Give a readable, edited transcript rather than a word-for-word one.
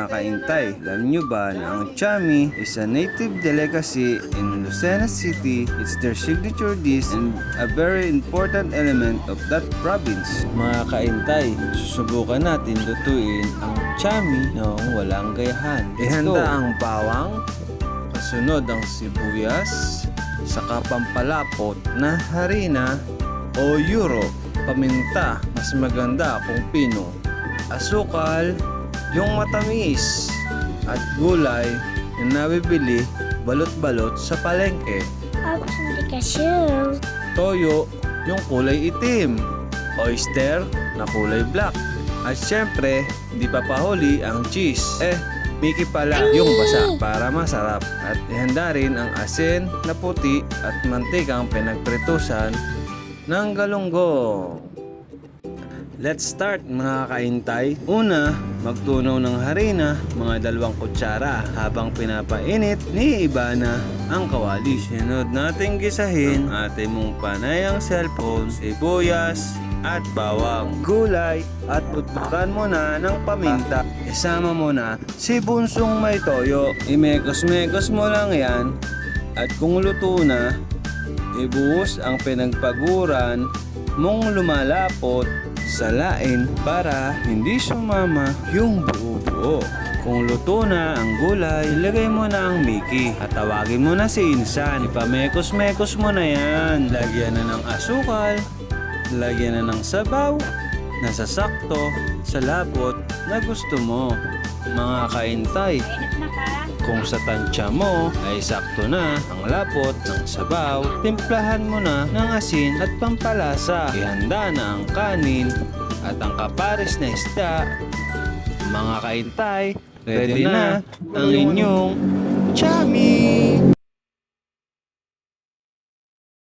mga kaintay, alam nyo ba na ang chami is a native delicacy in Lucena City? It's their signature dish and a very important element of that province. Mga kaintay, susubukan natin lutuin ang chami noong walang gayahan. Ihanda ang bawang, kasunod ang sibuyas, saka pampalapot na harina o euro, paminta, mas maganda kung pino, asukal, yung matamis, at gulay na nabibili balot-balot sa palengke. Ako hindi ka sure. Toyo, yung kulay itim, oyster na kulay black, at syempre, hindi pa pahuli ang cheese. Mickey pala yung basa para masarap. At ihanda rin ang asin na puti at mantikang pinagpritusan ng galunggong. Let's start mga kaintay. Una, magtunaw ng harina, mga 2 kutsara. Habang pinapainit, niibana ang kawali. Sunod nating gisahin ang ating mong panayang cellphone, sibuyas at bawang, gulay at butbukan mo na ng paminta. Isama mo na si bunsong may toyo. Imekos-mekos mo lang yan. At kung luto na, ibuhos ang pinagpaguran mong lumalapot sa lain para hindi sumama yung buo-buo. Kung luto na ang gulay, ilagay mo na ang Mickey at tawagin mo na si Insan. Ipamekos-mekos mo na yan. Lagyan na ng asukal, lagyan na ng sabaw na sasakto sa labot na gusto mo. Mga kaintay, kung sa tansya mo ay sakto na ang lapot ng sabaw, timplahan mo na ng asin at pampalasa. Ihanda na ang kanin at ang kapares na isda. Mga kaintay, ready na ang inyong chami!